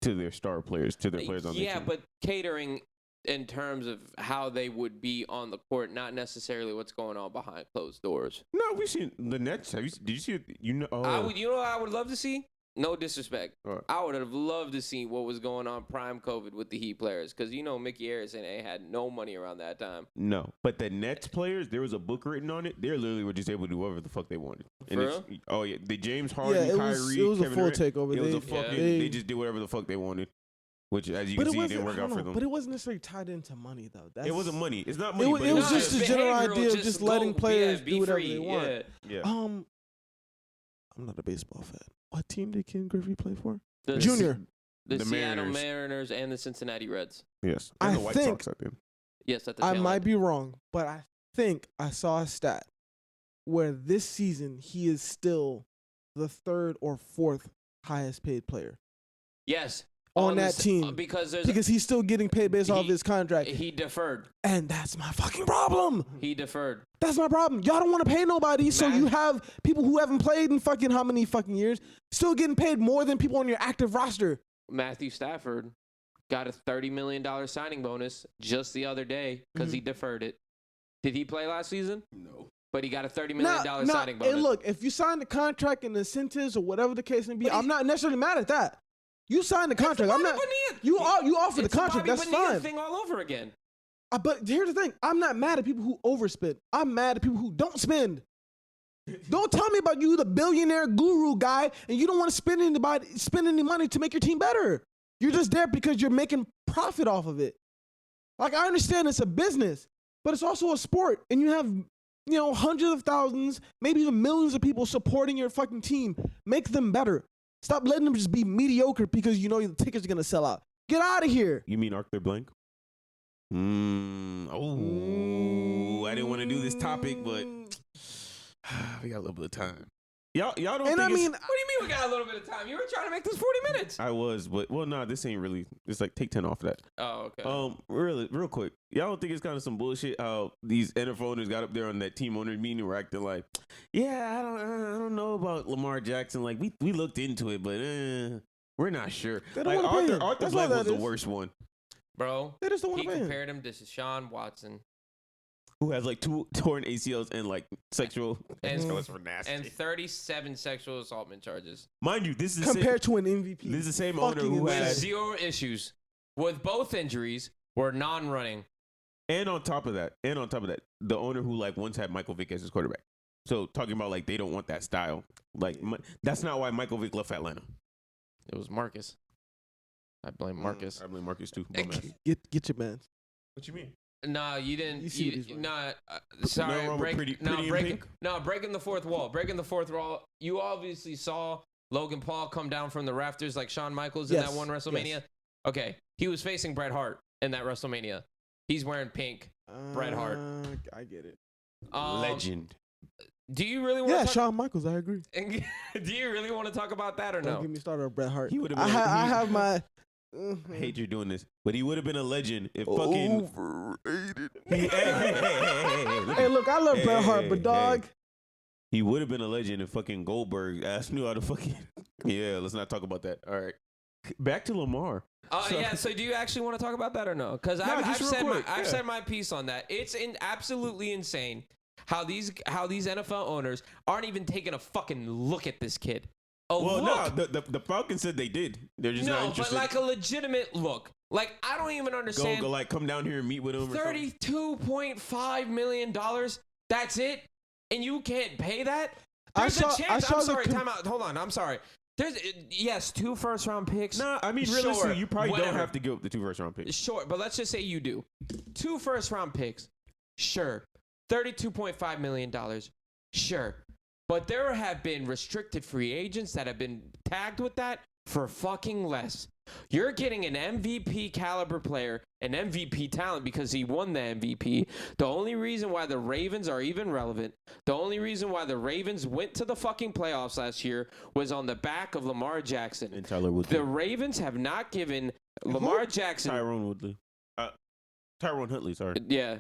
to their star players, to their players on their team. Yeah, but catering in terms of how they would be on the court, not necessarily what's going on behind closed doors. No, we've seen the Nets. Did you see it? You know what I would love to see? No disrespect. Right. I would have loved to see what was going on prime COVID with the Heat players because Mickey Harrison had no money around that time. No, but the Nets players, there was a book written on it. They literally were just able to do whatever the fuck they wanted. For real? Oh yeah, the James Harden, Kyrie, it was Kevin a full Durant, takeover. It was a fucking. They just did whatever the fuck they wanted, which as you can see, it didn't work out for them. But it wasn't necessarily tied into money though. It wasn't money. It's not money. It was just a general idea of just letting players do whatever free. they want. Yeah. I'm not a baseball fan. What team did Ken Griffey play for? Junior. The Seattle Mariners. Mariners and the Cincinnati Reds. Yes. I And the White think- Sox, I think. Yes, at the I tail might end. be wrong, but I think I saw a stat where this season he is still the third or fourth highest paid player Yes. on that team because he's still getting paid based off He- his contract. he deferred. And that's my fucking problem. He deferred. That's my problem. Y'all don't want to pay nobody, so Man. you have people who haven't played in fucking how many fucking years still getting paid more than people on your active roster. Matthew Stafford got a $30 million signing bonus just the other day because he deferred it. Did he play last season? No. But he got a $30 million signing bonus. Hey, look, if you sign the contract and incentives or whatever the case may be, I'm not necessarily mad at that. You signed the contract. I'm not. You offer the contract. That's fine. Thing all over again. But here's the thing. I'm not mad at people who overspend. I'm mad at people who don't spend. Don't tell me about you, the billionaire guru guy, and you don't want to spend any money to make your team better. You're just there because you're making profit off of it. Like, I understand it's a business, but it's also a sport, and you have hundreds of thousands, maybe even millions of people supporting your fucking team. Make them better. Stop letting them just be mediocre because you know the tickets are gonna sell out. Get out of here. You mean Arthur Blank? I didn't want to do this topic, but we got a little bit of time. Y'all don't And think I mean, What do you mean we got a little bit of time? You were trying to make this 40 minutes. I was, but this ain't really. It's like take 10 off of that. Oh, okay. Really, real quick. Y'all don't think it's kind of some bullshit how these NFL owners got up there on that team owner meeting were acting like, yeah, I don't know about Lamar Jackson. Like we looked into it, but we're not sure. They don't Like wanna pay him. Arthur That's why Blank was that the is. worst one, Bro, they just don't want he to pay him. compared him to Deshaun Watson who has like 2 torn ACLs and like sexual. And- those were nasty. and 37 sexual assaultment charges. Mind you, this is Compared to an MVP. this is the same owner Fucking who insane. With had, 0 issues. With both injuries, were non-running. and on top of that, the owner who like once had Michael Vick as his quarterback. So talking about like they don't want that style. Like that's not why Michael Vick left Atlanta. It was Marcus. I blame Marcus. I blame Marcus too. Bum ass. Get your man. What you mean? No, you didn't. You see what he's running. Sorry. Nothing wrong with Pretty in Pink? Breaking the fourth wall. Breaking the fourth wall. You obviously saw Logan Paul come down from the rafters like Shawn Michaels in Yes, that one WrestleMania. yes. Okay, he was facing Bret Hart in that WrestleMania. He's wearing pink. Bret Hart. I get it. Legend. Do you really want Yeah, to Shawn Michaels. I agree. Do you really want to talk about that or Don't no? get me started on Bret Hart. He would've I been- I have my. I hate you're doing this, but he would have been a legend if fucking. Overrated. Hey, Hey, look, I love Bret Hart, but hey. dog. He would have been a legend if fucking Goldberg knew how to fucking. Yeah, let's not talk about that. All right, back to Lamar. Yeah. So do you actually want to talk about that or no? Because No, I've just real quick, I've yeah. said my piece on that. It's absolutely insane how these NFL owners aren't even taking a fucking look at this kid. Well, no, look. the Falcons said they did. They're just not No, but interested. like a legitimate look. Like I don't even understand. Go like come down here and meet with him. or something. $32.5 million. That's it, and you can't pay that. I There's saw- a chance. I saw I'm the sorry. com- Time out. Hold on. I'm sorry. There's 2 first-round picks. Nah, I mean, Sure, realistically, you probably whatever. don't have to give up the 2 first-round picks. Sure, but let's just say you do. 2 first-round picks. Sure. $32.5 million. Sure. But there have been restricted free agents that have been tagged with that for fucking less. You're getting an MVP caliber player, an MVP talent because he won the MVP. The only reason why the Ravens are even relevant, the only reason why the Ravens went to the fucking playoffs last year was on the back of Lamar Jackson. And Tyler Woodley. The Ravens have not given Lamar Jackson. Tyrone Woodley. Tyrone Huntley, sorry. Yeah.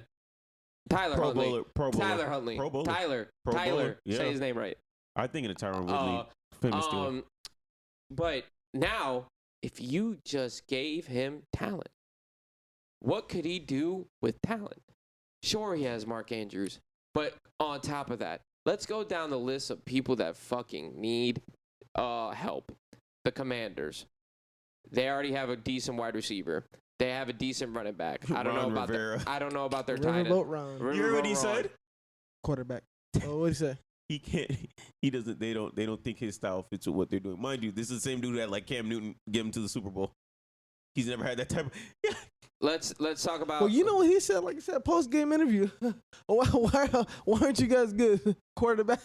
Tyler Pro Huntley. Bowler, Pro Bowler. Tyler Huntley. Pro Bowler. Tyler. Pro Tyler. Bowler, yeah. Say his name right. I think of Tyrone Woodley. Famous Steeler. But now, if you just gave him talent, what could he do with talent? Sure, he has Mark Andrews. But on top of that, let's go down the list of people that fucking need help. The Commanders. They already have a decent wide receiver. They have a decent running back. I don't know about their tight end. Riverboat You heard what he said? Quarterback. Oh, what did he say? He can't. He doesn't. They don't think his style fits with what they're doing. Mind you, this is the same dude that like Cam Newton get him to the Super Bowl. He's never had that type of. Yeah. Let's talk about. Well, you know what he said? Like I said, post game interview. why aren't you guys good? Quarterback.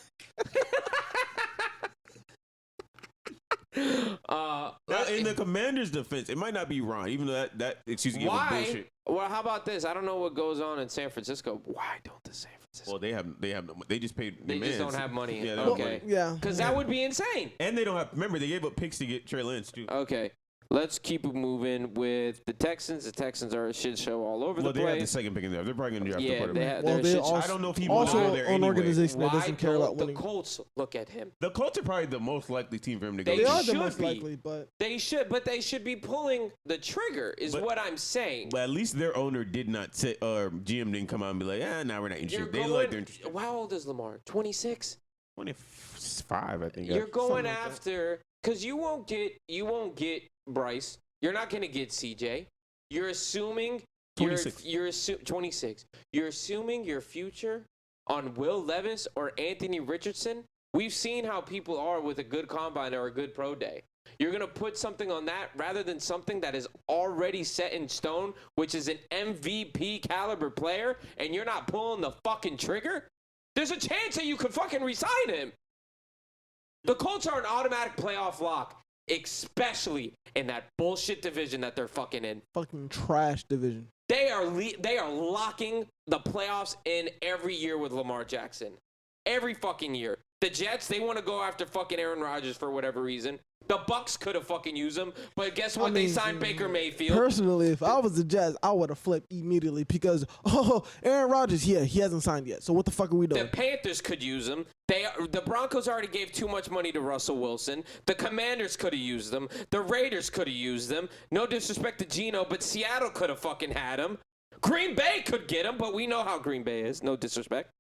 Now, in the Commanders' defense, it might not be wrong, even though that excuse me, why? bullshit. Well, how about this? I don't know what goes on in San Francisco. Why don't the San Francisco? Well, they have no. They just paid. They just don't have money. Yeah, they don't have okay. money. Yeah. Because that would be insane. And they don't have. Remember, they gave up picks to get Trey Lance too. Okay. Let's keep it moving with the Texans. The Texans are a shit show all over the Well, they have the place. second pick in there. They're probably going to draft the Yeah, quarterback. they're a shit show. I don't know if he will also go there an anyway. organization that Why doesn't care about don't the winning. Colts look at him? The Colts are probably the most likely team for him to go. They They to. are the should most be. likely, but They should be pulling the trigger, is But- what I'm saying. But at least their owner did not say, or GM didn't come out and be like, nah, we're not interested. They like they're interested. How old is Lamar? 26? 25, I think. You're going Something like that. after, because you won't get Bryce. You're not going to get CJ. You're assuming 26. You're 26. You're assuming your future on Will Levis or Anthony Richardson. We've seen how people are with a good combine or a good pro day. You're going to put something on that rather than something that is already set in stone, which is an MVP caliber player, and you're not pulling the fucking trigger? There's a chance that you could fucking resign him. The Colts are an automatic playoff lock, especially in that bullshit division that they're fucking in. fucking trash division. They are locking the playoffs in every year with Lamar Jackson. Every fucking year. The Jets, they want to go after fucking Aaron Rodgers for whatever reason. The Bucks could have fucking used him, but guess what? They signed Baker Mayfield. Personally, if I was the Jets, I would have flipped immediately because, Aaron Rodgers, he hasn't signed yet. So what the fuck are we doing? The Panthers could use him. The Broncos already gave too much money to Russell Wilson. The Commanders could have used them. The Raiders could have used them. No disrespect to Geno, but Seattle could have fucking had him. Green Bay could get him, but we know how Green Bay is. No disrespect.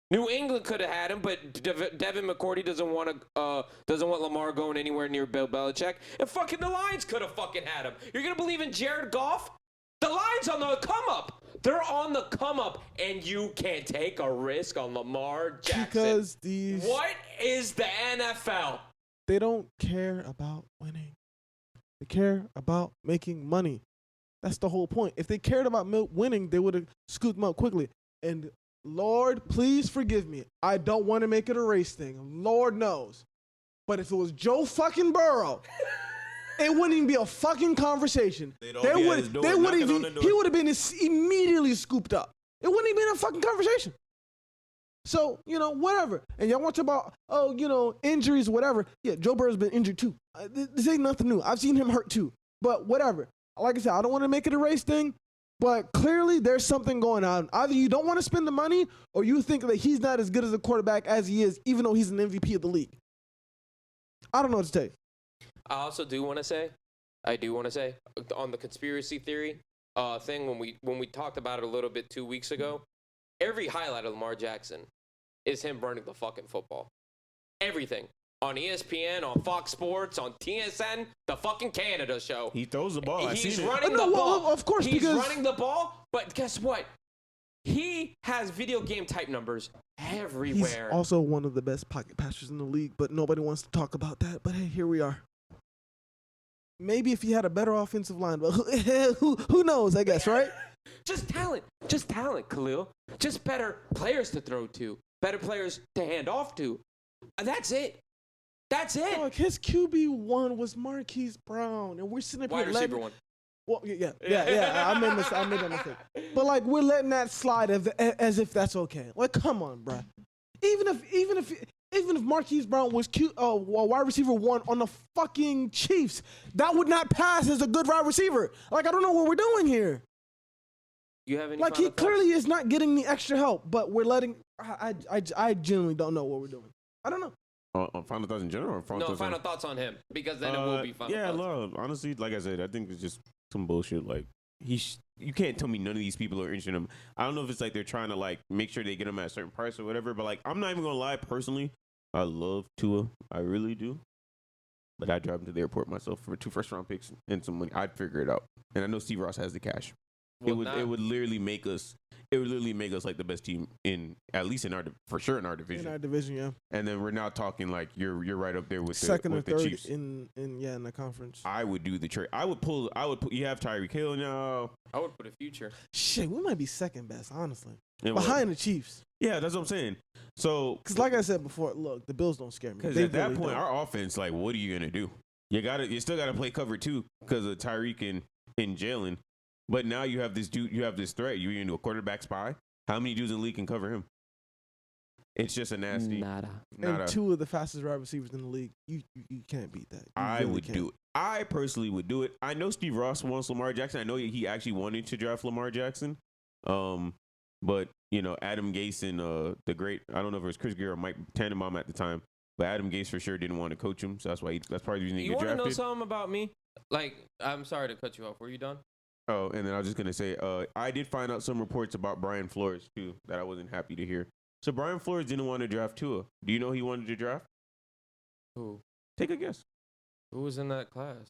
New England could have had him, but Devin McCourty doesn't want Lamar going anywhere near Bill Belichick. And fucking the Lions could have fucking had him. You're gonna believe in Jared Goff? The Lions on the come up. They're on the come up, and you can't take a risk on Lamar Jackson. Because What is the NFL? they don't care about winning. They care about making money. That's the whole point. If they cared about winning, they would have scooped them up quickly. And Lord, please forgive me. I don't want to make it a race thing. Lord knows. But if it was Joe fucking Burrow, it wouldn't even be a fucking conversation. He would have been immediately scooped up. It wouldn't even been a fucking conversation. So, whatever. And y'all want to talk about, injuries, whatever. Yeah, Joe Burrow's been injured too. This ain't nothing new. I've seen him hurt too. But whatever. Like I said, I don't want to make it a race thing. But clearly, there's something going on. Either you don't want to spend the money, or you think that he's not as good as a quarterback as he is, even though he's an MVP of the league. I don't know what to tell you. I do want to say, on the conspiracy theory thing, when we talked about it a little bit 2 weeks ago, every highlight of Lamar Jackson is him burning the fucking football. Everything. On ESPN, on Fox Sports, on TSN, the fucking Canada show. He throws the ball. He's running the ball. Well, of course, he's running the ball, but guess what? He has video game type numbers everywhere. He's also one of the best pocket passers in the league, but nobody wants to talk about that. But hey, here we are. Maybe if he had a better offensive line, but who knows, I guess, right? Just talent, Khalil. Just better players to throw to, better players to hand off to. That's it. Look, his QB1 was Marquise Brown, and we're sitting up Wide here receiver one. Well, yeah. I made that mistake. But like, we're letting that slide as if that's okay. Like, come on, bro. Even if Marquise Brown was wide receiver 1 on the fucking Chiefs, that would not pass as a good wide receiver. Like, I don't know what we're doing here. You have any? Like, he clearly is not getting the extra help, but we're letting. I genuinely don't know what we're doing. I don't know. Final thoughts in general? Or Final thoughts on him, because then it will be final thoughts. Love. Honestly, like I said, I think it's just some bullshit. Like, you can't tell me none of these people are interested in him. I don't know if it's like they're trying to like make sure they get him at a certain price or whatever, but like, I'm not even gonna lie, personally, I love Tua. I really do. But I'd drive him to the airport myself for 2 first-round picks and some money. I'd figure it out. And I know Steve Ross has the cash. Well, it would literally make us like the best team in for sure in our division. In our division, yeah. And then we're now talking like you're right up there with second the or third Chiefs. in the conference. I would do the trade. I would put. You have Tyreek Hill now. I would put a future. Shit, we might be second best, honestly, And behind the Chiefs. Yeah, that's what I'm saying. So, because like I said before, look, the Bills don't scare me. Because at that point, our offense, like, what are you gonna do? You still gotta play cover 2 because of Tyreek and Jalen. But now you have this dude, you have this threat. You're into a quarterback spy. How many dudes in the league can cover him? It's just a nasty. Nada. And 2 of the fastest wide receivers in the league. You can't beat that. I would do it. I personally would do it. I know Steve Ross wants Lamar Jackson. I know he actually wanted to draft Lamar Jackson. But Adam Gase and the great, I don't know if it was Chris Greer or Mike Tannenbaum at the time, but Adam Gase for sure didn't want to coach him. So that's why that's probably the reason he got drafted. You want to know something about me? Like, I'm sorry to cut you off. Were you done? Oh, and then I was just going to say, I did find out some reports about Brian Flores, too, that I wasn't happy to hear. So Brian Flores didn't want to draft Tua. Do you know he wanted to draft? Who? Take a guess. Who was in that class?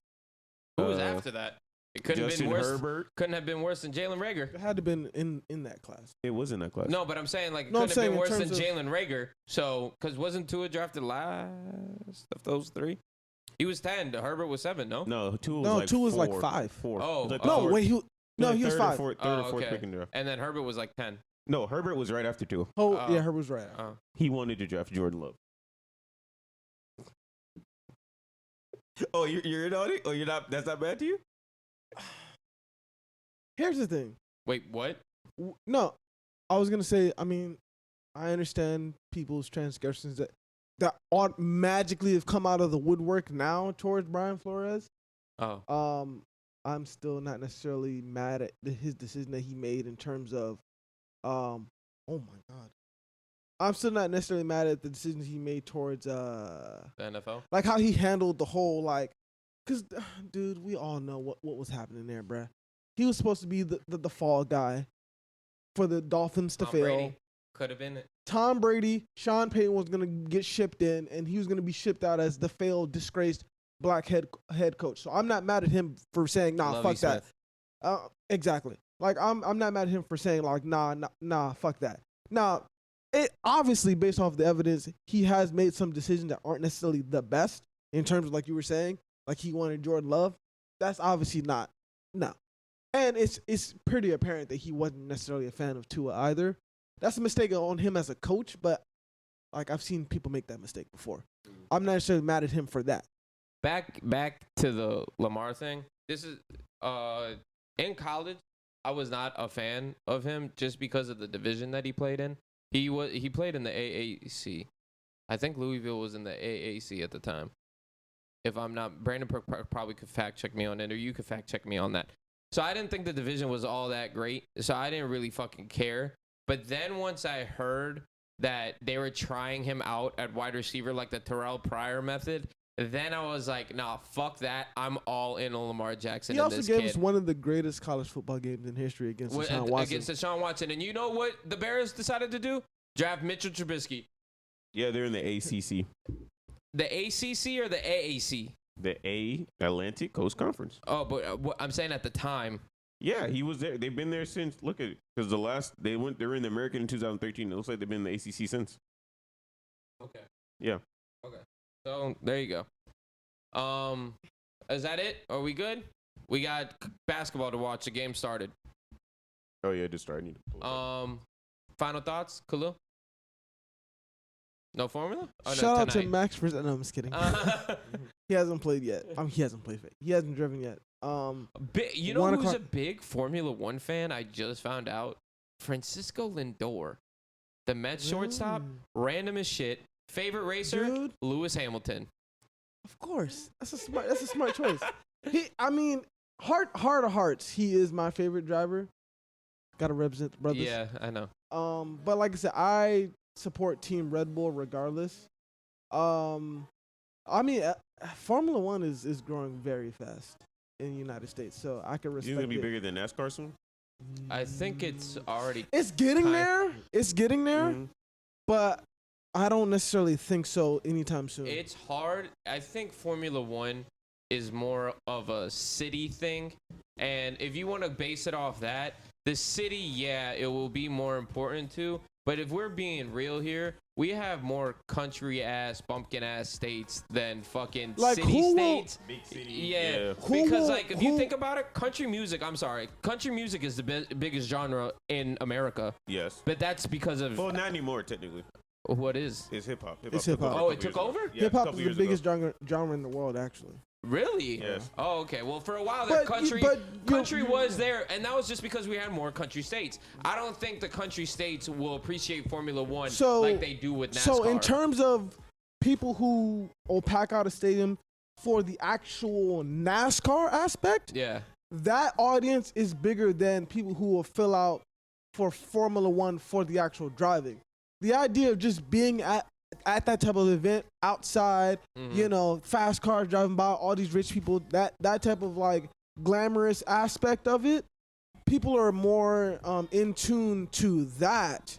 Who was after that? It couldn't have been worse. Herbert. Couldn't have been worse than Jalen Reagor. It had to have been in that class. It was in that class. No, but I'm saying, like, couldn't have been worse than Jalen Reagor. So, because wasn't Tua drafted last of those 3? He was 10. Herbert was 7, no? No, Tua was like 5. 4. Oh, like no, wait, he was 5. Third or fourth pick in draft. And then Herbert was like 10. No, Herbert was right after Tua. Yeah, Herbert was right. He wanted to draft Jordan Love. Oh, you're in on it? Oh, you're not? That's not bad to you? Here's the thing. Wait, what? No, I was gonna say. I mean, I understand people's transgressions that ought magically have come out of the woodwork now towards Brian Flores. Oh. I'm still not necessarily mad at his decision that he made in terms of, oh my God. I'm still not necessarily mad at the decisions he made towards the NFL. Like how he handled the whole because dude, we all know what was happening there, bruh. He was supposed to be the fall guy for the Dolphins to fail. Could have been it. Tom Brady, Sean Payton was gonna get shipped in, and he was gonna be shipped out as the failed, disgraced black head coach. So I'm not mad at him for saying, nah, fuck that. Exactly. Like I'm not mad at him for saying like, nah, fuck that. Now, it obviously based off the evidence, he has made some decisions that aren't necessarily the best in terms of like you were saying, like he wanted Jordan Love. That's obviously not. No. And it's pretty apparent that he wasn't necessarily a fan of Tua either. That's a mistake on him as a coach, but like I've seen people make that mistake before. I'm not necessarily mad at him for that. Back to the Lamar thing. This is in college, I was not a fan of him just because of the division that he played in. He played in the AAC. I think Louisville was in the AAC at the time. If I'm not, Brandon probably could fact check me on it, or you could fact check me on that. So I didn't think the division was all that great. So I didn't really fucking care. But then once I heard that they were trying him out at wide receiver, like the Terrell Pryor method, then I was like, nah, fuck that. I'm all in on Lamar Jackson. He also gave us one of the greatest college football games in history against Deshaun Watson. Against Deshaun Watson. And you know what the Bears decided to do? Draft Mitchell Trubisky. Yeah, they're in the ACC. The ACC or the AAC? The Atlantic Coast Conference. Oh, but I'm saying at the time. Yeah, he was there. They've been there since. Look at it, because they were in the American in 2013. It looks like they've been in the ACC since. Okay. Yeah. Okay. So there you go. Is that it? Are we good? We got basketball to watch. The game started. Oh yeah, just start. I need to pull it up. Final thoughts, Khalil? No formula? Oh, Shout no, out to Max Verstappen. No, I'm just kidding. He hasn't played yet. He hasn't played. He hasn't driven yet. You know who's a big Formula One fan? I just found out. Francisco Lindor, the Mets shortstop, random as shit. Favorite racer, Dude. Lewis Hamilton. Of course, that's a smart choice. Heart of hearts, he is my favorite driver. Got to represent the brothers. Yeah, I know. But like I said, I support Team Red Bull regardless. Formula One is growing very fast in the United States, so I can respect. You think it'll be it. bigger than NASCAR soon? I think it's already. It's getting there. It's getting there, but I don't necessarily think so anytime soon. It's hard. I think Formula One is more of a city thing, and if you want to base it off that, the city, yeah, it will be more important too. But if we're being real here, we have more country-ass, bumpkin-ass states than fucking like city states. Big city. Yeah. Because, if you think about it, country music is the biggest genre in America. Yes. But that's because of... Well, not anymore, technically. What is? It's hip-hop. It's hip-hop. Oh, it took over? Yeah, hip-hop is the biggest genre in the world, actually. Really? Yes. Oh, okay. Well, for a while, country was there, and that was just because we had more country states. I don't think the country states will appreciate Formula One like they do with NASCAR. So, in terms of people who will pack out a stadium for the actual NASCAR aspect, yeah, that audience is bigger than people who will fill out for Formula One for the actual driving. The idea of just being at that type of event outside, fast cars driving by, all these rich people, that type of like glamorous aspect of it, people are more in tune to that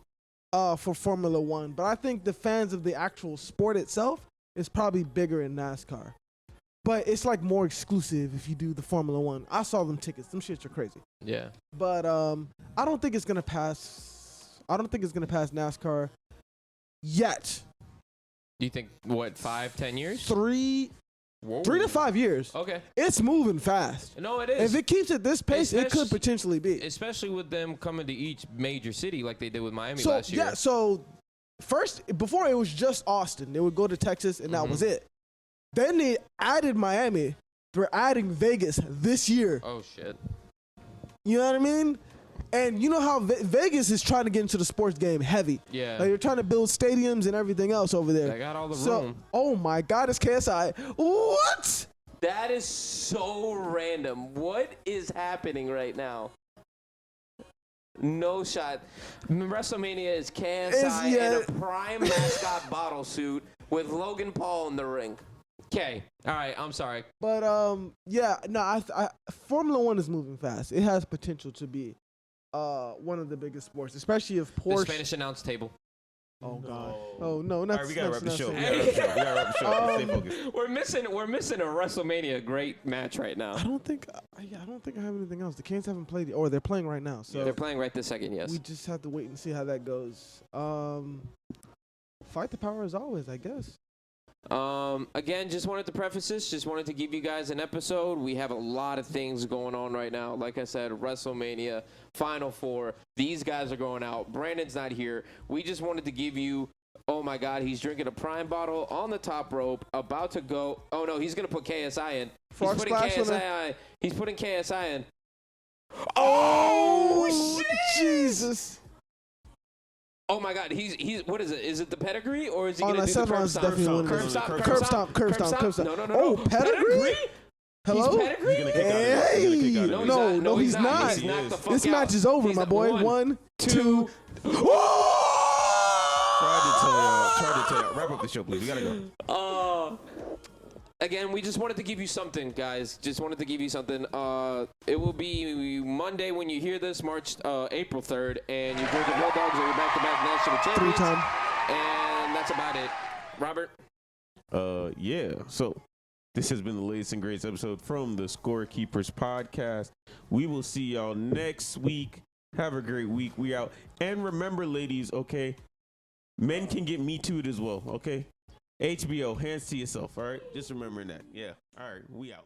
for Formula One. But I think the fans of the actual sport itself is probably bigger in NASCAR. But it's like more exclusive if you do the Formula One. I saw them tickets. Them shits are crazy. Yeah. But I don't think it's gonna pass. I don't think it's gonna pass NASCAR yet. Do you think, 5-10 years? 3 to 5 years. Okay. It's moving fast. No, it is. If it keeps at this pace, it could potentially be. Especially with them coming to each major city like they did with Miami last year. Yeah, so first, before it was just Austin. They would go to Texas, and that was it. Then they added Miami. They're adding Vegas this year. Oh, shit. You know what I mean? And you know how Vegas is trying to get into the sports game heavy. Yeah. Like they're trying to build stadiums and everything else over there. They got all the room. Oh my God, it's KSI. What? That is so random. What is happening right now? No shot. WrestleMania is KSI in a prime mascot bottle suit with Logan Paul in the ring. Okay. All right. I'm sorry. But Formula One is moving fast. It has potential to be one of the biggest sports, especially if Porsche. The Spanish announce table. Oh God. Oh no. Not, all right, we gotta wrap the show. We're missing a WrestleMania great match right now. I don't think I have anything else. The Canes haven't played, or they're playing right now. So they're playing right this second. Yes. We just have to wait and see how that goes. Fight the power as always, I guess. Again, just wanted to preface this. Just wanted to give you guys an episode. We have a lot of things going on right now. Like I said, WrestleMania, Final Four. These guys are going out. Brandon's not here. We just wanted to give you. Oh my God, he's drinking a prime bottle on the top rope, about to go. Oh no, he's gonna put KSI in. He's putting KSI in. Oh shit! Jesus. Oh my God, he's what is it? Is it the pedigree or is he gonna do the curb stomp? Curb stomp. No. Oh, pedigree? Hello? He's pedigree? Hey! No, he's not. This match is over, my boy. 1, 2. Tried to tell y'all. Wrap up the show, please. We gotta go. Again, we just wanted to give you something, guys. Just wanted to give you something. It will be Monday when you hear this, April 3rd, and your Georgia Bulldogs are your back-to-back national champions. 3-time. And that's about it. Robert? Yeah. So this has been the latest and greatest episode from the ScoreKeepers Podcast. We will see y'all next week. Have a great week. We out. And remember, ladies, okay, men can get Me Too'd as well, okay? HBO, hands to yourself, all right? Just remembering that. Yeah. All right, we out.